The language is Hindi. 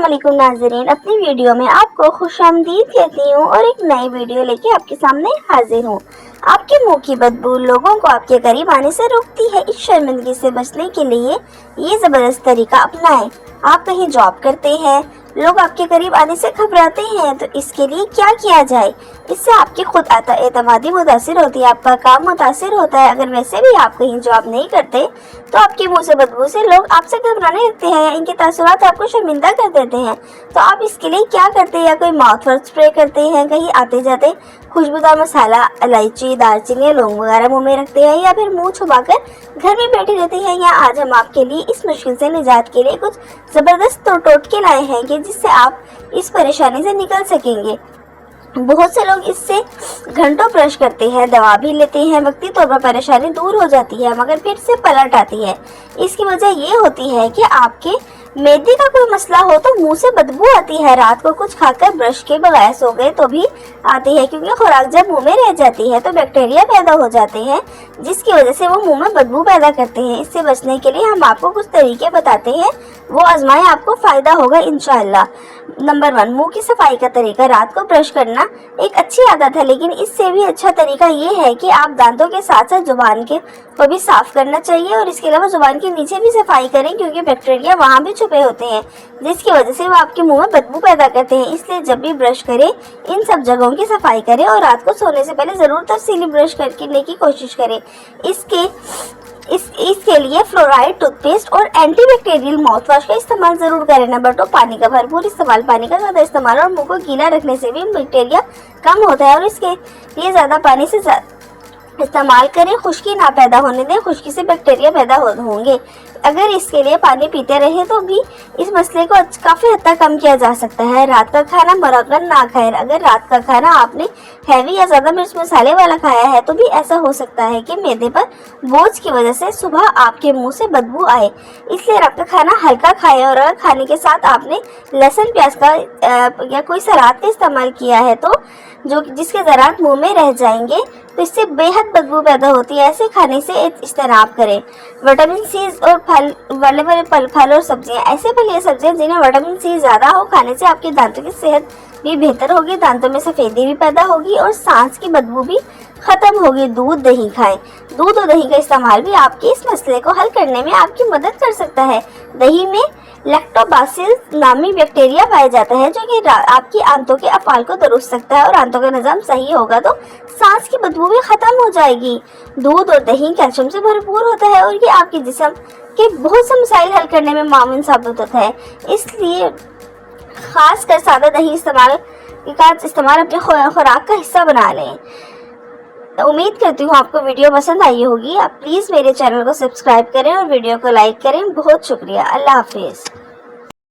अस्सलामुअलैकुम नाज़रीन, अपनी वीडियो में आपको खुशामदीद कहती हूँ और एक नई वीडियो लेके आपके सामने हाजिर हूँ। आपके मुंह की बदबू लोगों को आपके करीब आने से रोकती है। इस शर्मिंदगी से बचने के लिए ये ज़बरदस्त तरीका अपनाएं। आप कहीं जॉब करते हैं, लोग आपके करीब आने से घबराते हैं, तो इसके लिए क्या किया जाए? इससे आपकी खुद एतमादी मुतासिर होती है, आपका काम मुतासिर होता है। अगर वैसे भी आप कहीं जॉब नहीं करते तो आपके मुंह से बदबू से लोग आपसे घबराने लगते हैं, इनके तासुरात आपको शर्मिंदा कर देते हैं। तो आप इसके लिए क्या करते हैं? या कोई माउथ वाश स्प्रे करते हैं, कहीं आते जाते खुशबूदार मसाला, इलायची, दालचीनी, लौंग वगैरह मुंह में रखते हैं, या फिर मुंह छुपाकर घर में बैठे रहते हैं। या आज हम आपके लिए इस मुश्किल से निजात के लिए कुछ ज़बरदस्त टोटके लाए हैं कि जिससे आप इस परेशानी से निकल सकेंगे। बहुत से लोग इससे घंटों ब्रश करते हैं, दवा भी लेते हैं, वक्ती तौर पर परेशानी दूर हो जाती है, मगर फिर से पलट आती है। इसकी वजह ये होती है कि आपके मैदे का कोई मसला हो तो मुंह से बदबू आती है। रात को कुछ खाकर ब्रश के बगैर सो गए तो भी आती है, क्योंकि खुराक जब मुंह में रह जाती है तो बैक्टीरिया पैदा हो जाते हैं, जिसकी वजह से वो मुंह में बदबू पैदा करते हैं। इससे बचने के लिए हम आपको कुछ तरीके बताते हैं, वो आजमाएं, आपको फायदा होगा इंशाअल्लाह। नंबर 1, मुंह की सफाई का तरीका। रात को ब्रश करना एक अच्छी आदत है, लेकिन इससे भी अच्छा तरीका ये है कि आप दांतों के साथ साथ जुबान के को भी साफ करना चाहिए, और इसके अलावा जुबान के नीचे भी सफाई करें, क्योंकि बैक्टीरिया वहाँ भी छुपे होते हैं, जिसकी वजह से वो आपके मुंह में बदबू पैदा करते हैं। इसलिए जब भी ब्रश करें इन सब जगहों की सफाई करें, और रात को सोने से पहले ज़रूर तफसीली ब्रश करने की कोशिश करें। इसके लिए फ्लोराइड टूथपेस्ट और एंटीबैक्टीरियल माउथ वॉश का इस्तेमाल जरूर करें। नंबर 2, पानी का भरपूर इस्तेमाल। पानी का ज़्यादा इस्तेमाल और मुंह को गीला रखने से भी बैक्टीरिया कम होता है, और इसके लिए ज़्यादा पानी से इस्तेमाल करें। खुश्की ना पैदा होने दें, खुश्की से बैक्टीरिया पैदा होंगे। अगर इसके लिए पानी पीते रहे तो भी इस मसले को काफ़ी हद तक कम किया जा सकता है। रात का खाना मुरगन ना खाएं। अगर रात का खाना आपने हैवी या ज़्यादा मिर्च मसाले वाला खाया है तो भी ऐसा हो सकता है कि मैदे पर बोझ की वजह से सुबह आपके मुंह से बदबू आए। इसलिए रात का खाना हल्का खाएं, और अगर खाने के साथ आपने लहसुन प्याज का या कोई सलाद का इस्तेमाल किया है तो जिसके ज़रात मुंह में रह जाएंगे, तो इससे बेहद बदबू पैदा होती है। ऐसे खाने से इज्तनाब करें। विटामिन सी और फल और सब्जियां। ऐसे फल या सब्जियां जिन्हें विटामिन सी ज़्यादा हो, खाने से आपके दांतों की सेहत भी बेहतर होगी, दांतों में सफ़ेदी भी पैदा होगी और सांस की बदबू भी ख़त्म होगी। दूध, दही खाएं। दूध और दही का इस्तेमाल भी आपके इस मसले को हल करने में आपकी मदद कर सकता है। दही में लैक्टोबासिलस नामी बैक्टीरिया पाया जाता है, जो कि आपकी आंतों के अफाल को दुरुस्त रखता है, और आंतों का निज़ाम सही होगा तो सांस की बदबू भी ख़त्म हो जाएगी। दूध और दही कैल्शियम से भरपूर होता है, और ये आपके जिस्म के बहुत से मसाइल हल करने में मामून साबित होता है। इसलिए ख़ास कर सादा दही इस्तेमाल अपने खुराक का हिस्सा बना लें। उम्मीद करती हूँ आपको वीडियो पसंद आई होगी। आप प्लीज़ मेरे चैनल को सब्सक्राइब करें और वीडियो को लाइक करें। बहुत शुक्रिया। अल्लाह हाफिज़।